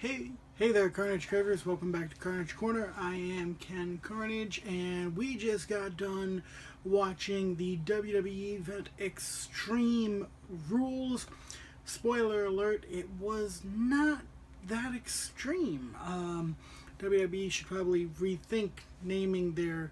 Hey there, Carnage Cravers. Welcome back to Carnage Corner. I am Ken Carnage, and we just got done watching the WWE event Extreme Rules. Spoiler alert, it was not that extreme. WWE should probably rethink naming their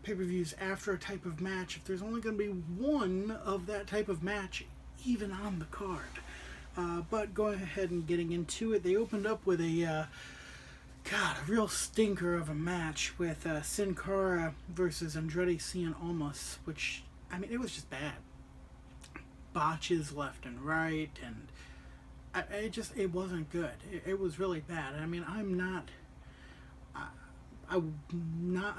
pay-per-views after a type of match if there's only going to be one of that type of match even on the card. But going ahead and getting into it, they opened up with a real stinker of a match with Sin Cara versus Andrade Cien Almas, which, I mean, it was just bad. Botches left and right, and it wasn't good. It was really bad. I mean, I'm not a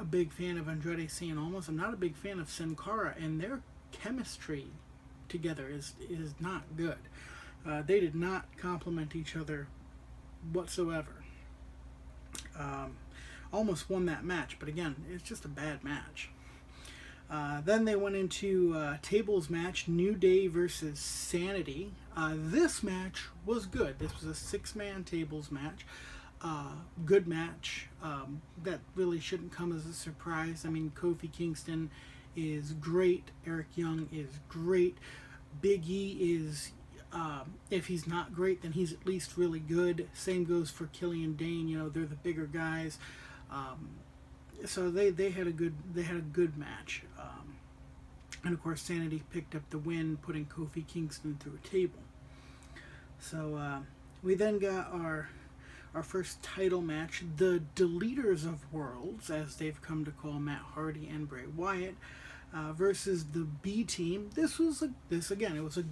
big fan of Andrade Cien Almas. I'm not a big fan of Sin Cara, and their chemistry together is not good. They did not complement each other whatsoever. Almost won that match, but again, it's just a bad match. Then they went into tables match, New Day versus Sanity. This match was good. This was a 6-man tables match. Good match. That really shouldn't come as a surprise. I mean, Kofi Kingston is great. Eric Young is great. Big E is... if he's not great, then he's at least really good. Same goes for Killian Dane. You know, they're the bigger guys. So they had a good match. And of course, Sanity picked up the win, putting Kofi Kingston through a table. So we then got our first title match, the Deleters of Worlds, as they've come to call Matt Hardy and Bray Wyatt. Versus the B team. It was a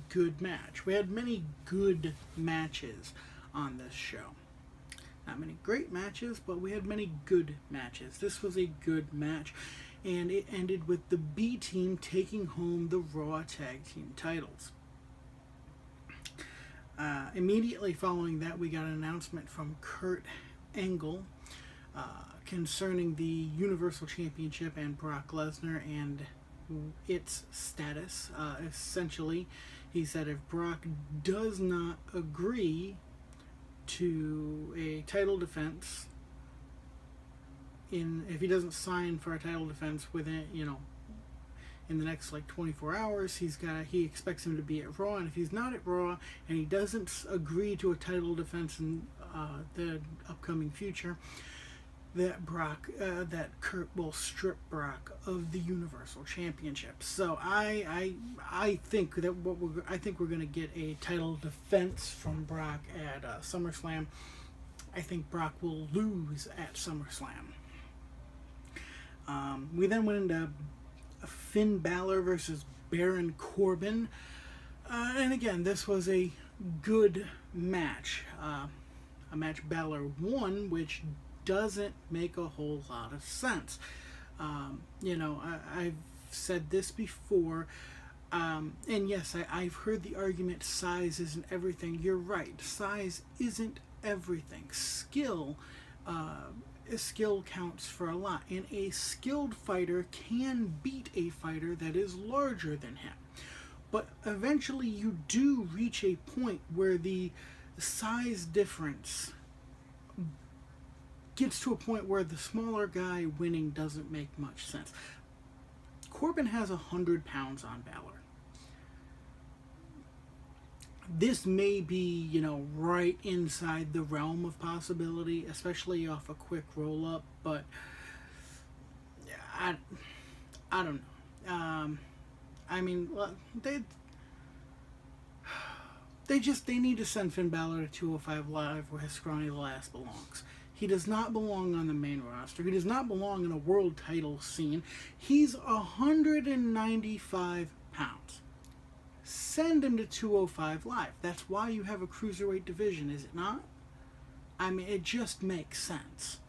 good match. We had many good matches on this show. Not many great matches, but we had many good matches. This was a good match, and it ended with the B team taking home the Raw Tag Team titles. Immediately following that, we got an announcement from Kurt Angle concerning the Universal Championship and Brock Lesnar and its status. Essentially, he said if Brock does not agree to a title defense, if he doesn't sign for a title defense within, in the next 24 hours, he expects him to be at Raw, and if he's not at Raw and he doesn't agree to a title defense in the upcoming future, that Kurt will strip Brock of the Universal Championship. So I think that we're going to get a title defense from Brock at SummerSlam. I think Brock will lose at SummerSlam. We then went into Finn Balor versus Baron Corbin, and again, this was a good match. A match Balor won, which doesn't make a whole lot of sense. I've said this before, and yes, I've heard the argument size isn't everything. You're right, size isn't everything. Skill counts for a lot, and a skilled fighter can beat a fighter that is larger than him. But eventually you do reach a point where the size difference gets to a point where the smaller guy winning doesn't make much sense. Corbin has 100 pounds on Balor. This may be, right inside the realm of possibility, especially off a quick roll-up, but I don't know. I mean, they need to send Finn Balor to 205 Live where his scrawny little ass belongs. He does not belong on the main roster. He does not belong in a world title scene. He's 195 pounds. Send him to 205 Live. That's why you have a cruiserweight division, is it not? I mean, it just makes sense.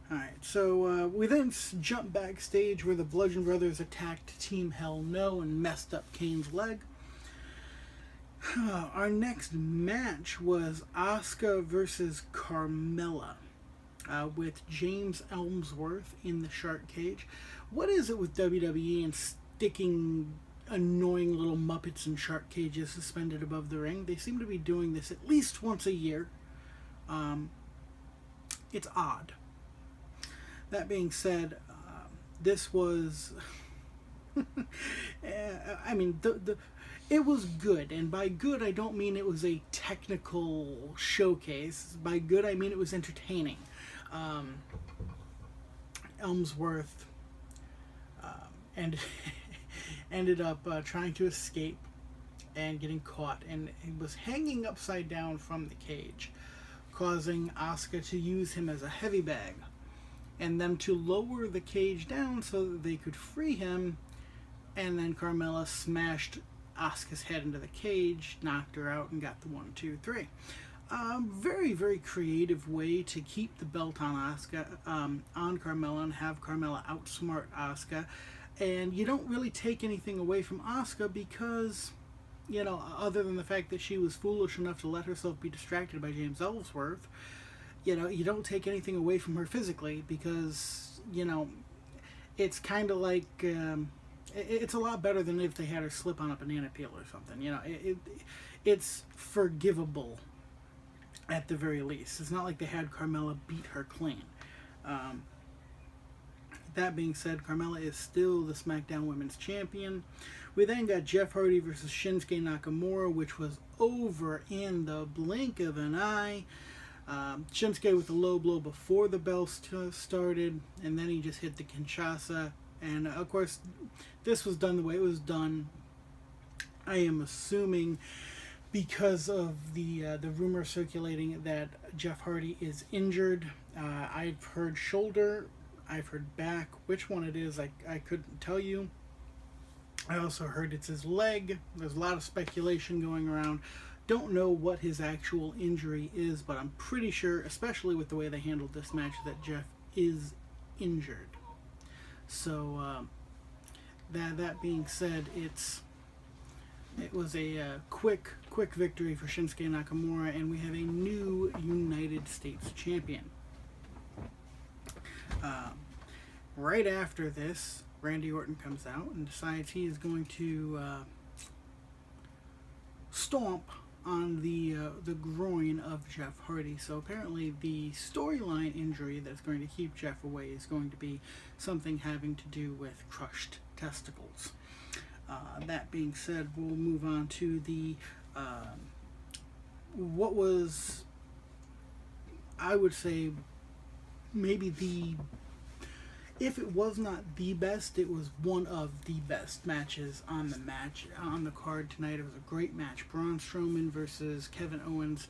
Alright, so we then jump backstage where the Bludgeon Brothers attacked Team Hell No and messed up Kane's leg. Our next match was Asuka versus Carmela with James Ellsworth in the shark cage. What is it with WWE and sticking annoying little Muppets in shark cages suspended above the ring. They seem to be doing this at least once a year. It's odd. That being said, this was... I mean, it was good, and by good I don't mean it was a technical showcase. By good I mean it was entertaining. Elmsworth and ended up trying to escape and getting caught, and he was hanging upside down from the cage, causing Asuka to use him as a heavy bag, and them to lower the cage down so that they could free him. And then Carmela smashed Asuka's head into the cage, knocked her out, and got the 1, 2, 3. Very, very creative way to keep the belt on Asuka, on Carmela, and have Carmela outsmart Asuka. And you don't really take anything away from Asuka because, you know, other than the fact that she was foolish enough to let herself be distracted by James Ellsworth, you know, you don't take anything away from her physically because, you know, it's kind of like... it's a lot better than if they had her slip on a banana peel or something. You know, it's forgivable at the very least. It's not like they had Carmela beat her clean. That being said, Carmella is still the SmackDown Women's Champion. We then got Jeff Hardy versus Shinsuke Nakamura, which was over in the blink of an eye. Shinsuke with a low blow before the bell started, and then he just hit the Kinshasa. And of course, this was done the way it was done. I am assuming because of the rumor circulating that Jeff Hardy is injured. I've heard shoulder, I've heard back. Which one it is, I couldn't tell you. I also heard it's his leg. There's a lot of speculation going around. Don't know what his actual injury is, but I'm pretty sure, especially with the way they handled this match, that Jeff is injured. So, that being said, it was a quick victory for Shinsuke Nakamura, and we have a new United States champion. Right after this, Randy Orton comes out and decides he is going to stomp on the groin of Jeff Hardy. So apparently the storyline injury that's going to keep Jeff away is going to be something having to do with crushed testicles. That being said, we'll move on to the what was, I would say, maybe the, if it was not the best, it was one of the best matches on the card tonight. It was a great match. Braun Strowman versus Kevin Owens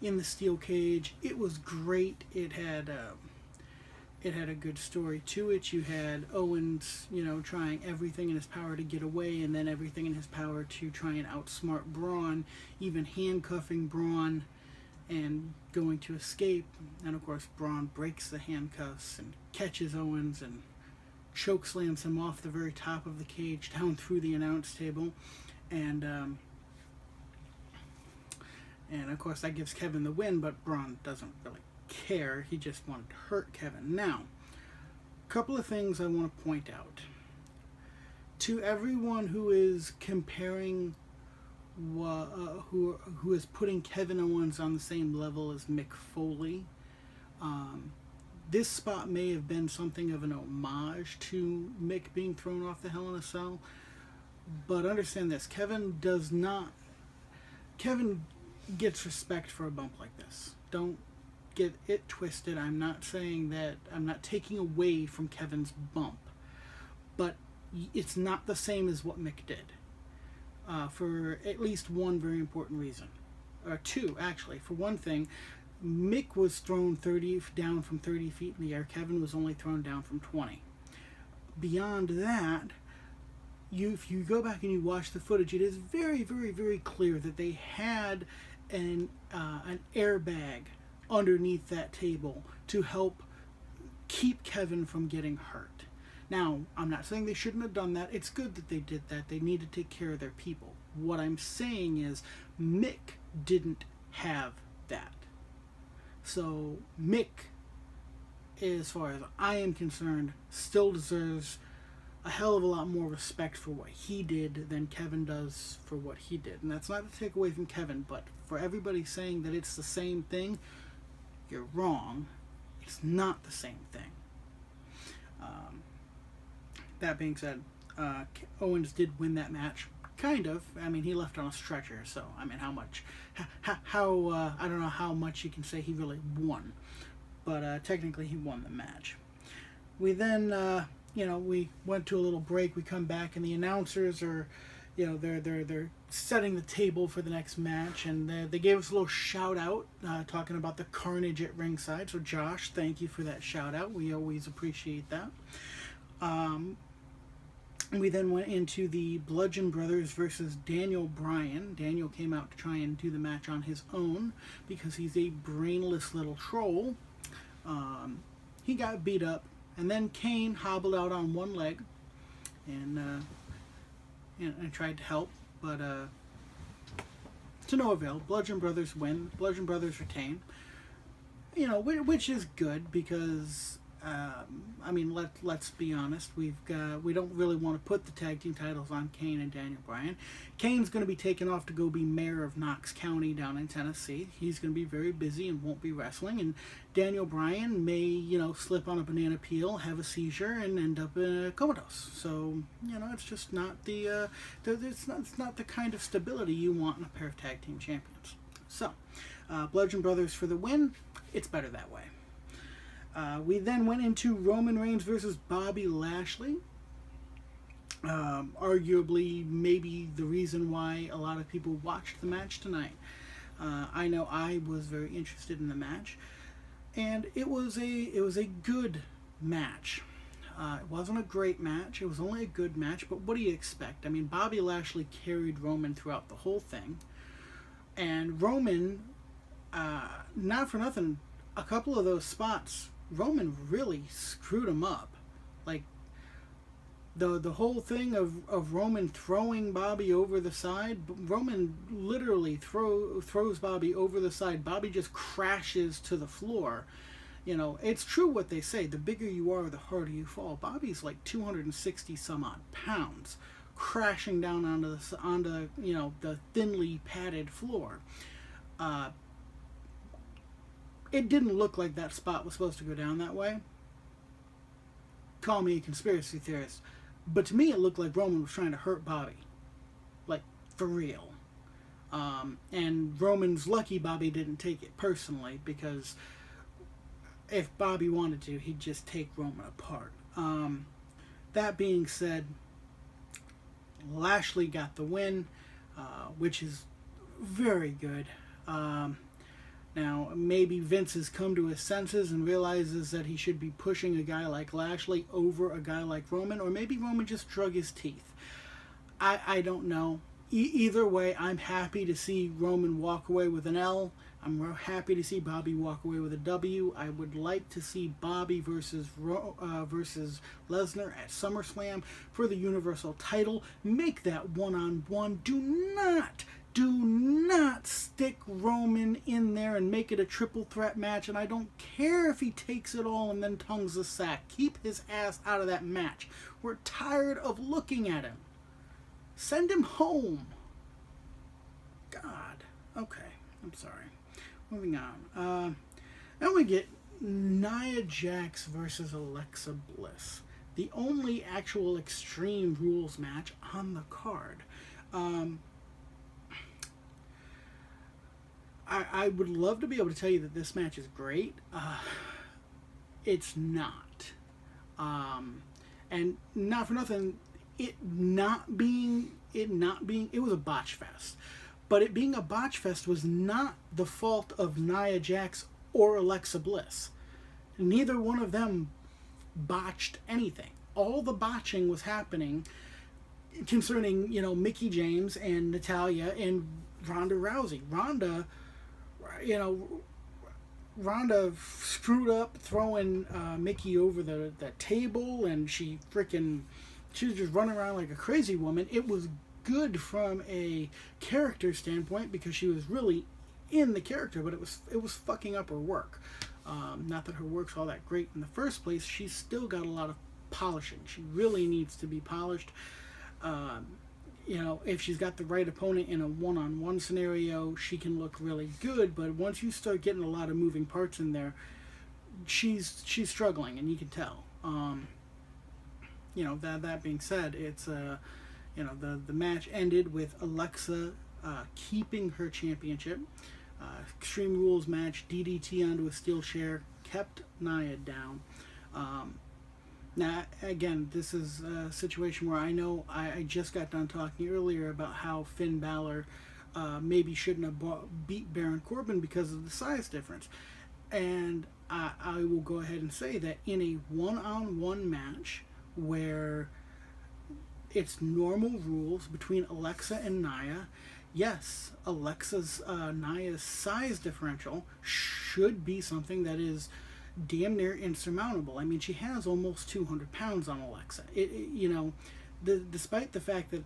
in the steel cage. It was great. It had a good story to it. You had Owens, you know, trying everything in his power to get away, and then everything in his power to try and outsmart Braun, even handcuffing Braun and going to escape. And of course, Braun breaks the handcuffs and catches Owens and chokeslams him off the very top of the cage down through the announce table. And of course, that gives Kevin the win, but Braun doesn't really care. He just wanted to hurt Kevin. Now, a couple of things I want to point out. To everyone who is comparing, who is putting Kevin Owens on the same level as Mick Foley, this spot may have been something of an homage to Mick being thrown off the Hell in a Cell, but understand this, Kevin gets respect for a bump like this. Don't get it twisted. I'm not saying that, I'm not taking away from Kevin's bump, but it's not the same as what Mick did, for at least one very important reason, or two actually. For one thing, Mick was thrown down from 30 feet in the air. Kevin was only thrown down from 20. Beyond that, if you go back and you watch the footage, it is very, very, very clear that they had an airbag underneath that table to help keep Kevin from getting hurt. Now, I'm not saying they shouldn't have done that. It's good that they did that. They need to take care of their people. What I'm saying is Mick didn't have that. So Mick, as far as I am concerned, still deserves a hell of a lot more respect for what he did than Kevin does for what he did. And that's not to take away from Kevin, but for everybody saying that it's the same thing, you're wrong. It's not the same thing. That being said, Owens did win that match. Kind of. I mean, he left on a stretcher, so, I mean, how much? I don't know how much you can say he really won. But technically, he won the match. We then, we went to a little break. We come back, and the announcers are, they're setting the table for the next match, and they gave us a little shout out talking about the carnage at ringside. So, Josh, thank you for that shout out. We always appreciate that. We then went into the Bludgeon Brothers versus Daniel Bryan. Daniel came out to try and do the match on his own because he's a brainless little troll. He got beat up, and then Kane hobbled out on one leg and tried to help, but to no avail. Bludgeon Brothers win. Bludgeon Brothers retain. Which is good because let's be honest. We don't really want to put the tag team titles on Kane and Daniel Bryan. Kane's going to be taken off to go be mayor of Knox County down in Tennessee. He's going to be very busy and won't be wrestling. And Daniel Bryan may, slip on a banana peel, have a seizure, and end up comatose. So, it's just not it's not the kind of stability you want in a pair of tag team champions. So, Bludgeon Brothers for the win. It's better that way. We then went into Roman Reigns versus Bobby Lashley. Arguably, maybe the reason why a lot of people watched the match tonight. I know I was very interested in the match, and it was a good match. It wasn't a great match. It was only a good match, but what do you expect? I mean, Bobby Lashley carried Roman throughout the whole thing, and Roman, not for nothing, a couple of those spots, Roman really screwed him up. Like, the whole thing of Roman throwing Bobby over the side, Roman literally throws Bobby over the side. Bobby just crashes to the floor. It's true what they say, the bigger you are, the harder you fall. Bobby's like 260 some odd pounds, crashing down onto the thinly padded floor. It didn't look like that spot was supposed to go down that way. Call me a conspiracy theorist. But to me, it looked like Roman was trying to hurt Bobby. Like, for real. And Roman's lucky Bobby didn't take it personally, because if Bobby wanted to, he'd just take Roman apart. That being said, Lashley got the win, which is very good. Now, maybe Vince has come to his senses and realizes that he should be pushing a guy like Lashley over a guy like Roman, or maybe Roman just drug his teeth. I don't know. Either way, I'm happy to see Roman walk away with an L. I'm happy to see Bobby walk away with a W. I would like to see Bobby versus Lesnar at SummerSlam for the Universal title. Make that one-on-one. Do not stick Roman in there and make it a triple threat match, and I don't care if he takes it all and then tongues the sack. Keep his ass out of that match. We're tired of looking at him. Send him home. God. Okay. I'm sorry. Moving on. Then we get Nia Jax versus Alexa Bliss. The only actual Extreme Rules match on the card. I would love to be able to tell you that this match is great. It's not. And not for nothing, it was a botch fest. But it being a botch fest was not the fault of Nia Jax or Alexa Bliss. Neither one of them botched anything. All the botching was happening concerning, Mickie James and Natalya and Ronda Rousey. Ronda screwed up throwing Mickie over the table, and she was just running around like a crazy woman. It was good from a character standpoint because she was really in the character, but it was fucking up her work. Not that her work's all that great in the first place. She's still got a lot of polishing. She really needs to be polished. If she's got the right opponent in a one-on-one scenario, she can look really good. But once you start getting a lot of moving parts in there, she's struggling, and you can tell. That being said, it's the match ended with Alexa keeping her championship. Extreme Rules match, DDT onto a steel chair, kept Nia down. Now, again, this is a situation where I know I just got done talking earlier about how Finn Balor maybe shouldn't have beat Baron Corbin because of the size difference. And I will go ahead and say that in a one-on-one match where it's normal rules between Alexa and Nia, yes, Nia's size differential should be something that is damn near insurmountable. I mean, she has almost 200 pounds on Alexa. Despite the fact that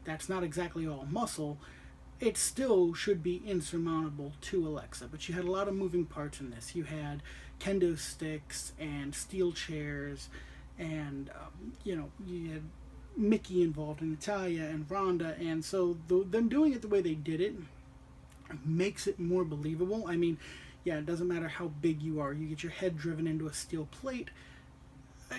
that's not exactly all muscle, it still should be insurmountable to Alexa. But you had a lot of moving parts in this. You had kendo sticks and steel chairs, and you had Mickey involved, and Natalya and Ronda, and so them doing it the way they did it makes it more believable. I mean, yeah, it doesn't matter how big you are. You get your head driven into a steel plate,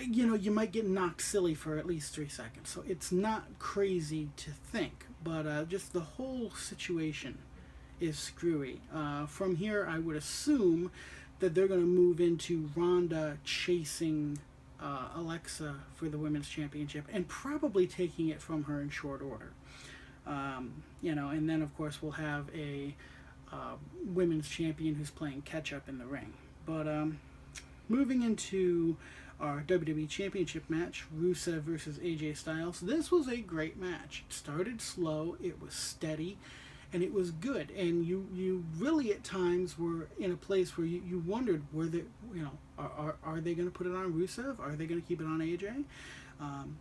you might get knocked silly for at least 3 seconds. So it's not crazy to think, but just the whole situation is screwy. From here, I would assume that they're going to move into Ronda chasing Alexa for the women's championship and probably taking it from her in short order. And then of course we'll have a women's champion who's playing catch up in the ring. But moving into our WWE Championship match, Rusev versus AJ Styles. This was a great match. It started slow, it was steady, and it was good. And you really at times were in a place where you wondered, are they going to put it on Rusev? Are they going to keep it on AJ?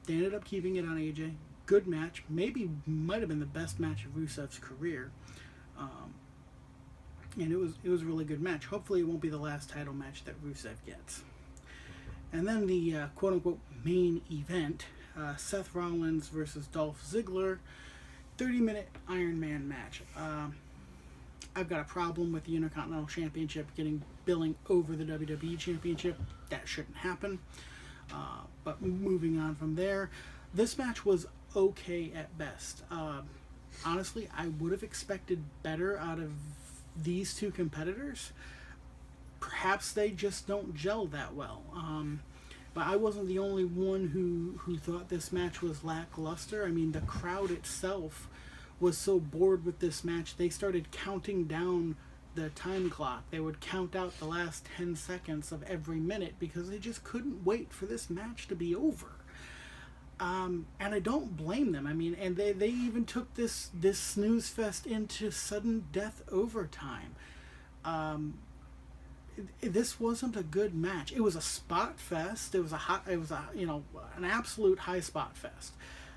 They ended up keeping it on AJ. Good match. Might have been the best match of Rusev's career. And it was a really good match. Hopefully it won't be the last title match that Rusev gets. And then the quote-unquote main event, Seth Rollins versus Dolph Ziggler, 30-minute Iron Man match. I've got a problem with the Intercontinental Championship billing over the WWE Championship. That shouldn't happen. But moving on from there, this match was okay at best. Honestly, I would have expected better out of these two competitors. Perhaps they just don't gel that well. But I wasn't the only one who thought this match was lackluster. I mean, the crowd itself was so bored with this match, they started counting down the time clock. They would count out the last 10 seconds of every minute because they just couldn't wait for this match to be over. And I don't blame them. I mean, and they even took this snooze fest into sudden death overtime. This wasn't a good match. It was a spot fest. It was an absolute high spot fest.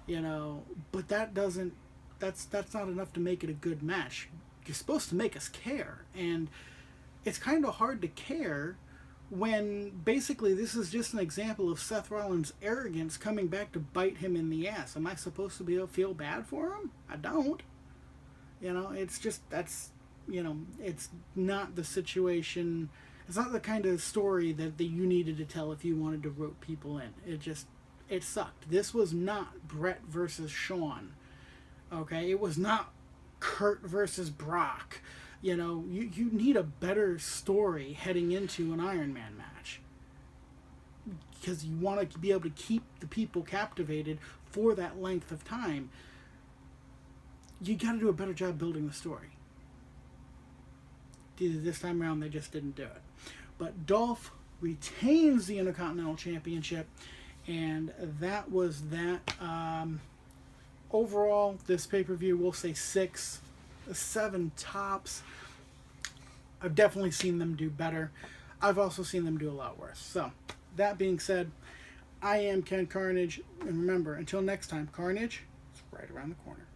But that's not enough to make it a good match. You're supposed to make us care, and it's kind of hard to care when basically this is just an example of Seth Rollins' arrogance coming back to bite him in the ass. Am I supposed to be able to feel bad for him? I don't. It's just, it's not the situation. It's not the kind of story that you needed to tell if you wanted to rope people in. It sucked. This was not Brett versus Shawn. Okay? It was not Kurt versus Brock. You need a better story heading into an Iron Man match, because you want to be able to keep the people captivated for that length of time. You got to do a better job building the story. This time around, they just didn't do it. But Dolph retains the Intercontinental Championship, and that was that. Overall, this pay-per-view, we'll say 6, 7 tops. I've definitely seen them do better. I've also seen them do a lot worse. So, that being said, I am Ken Carnage, and remember, until next time, Carnage is right around the corner.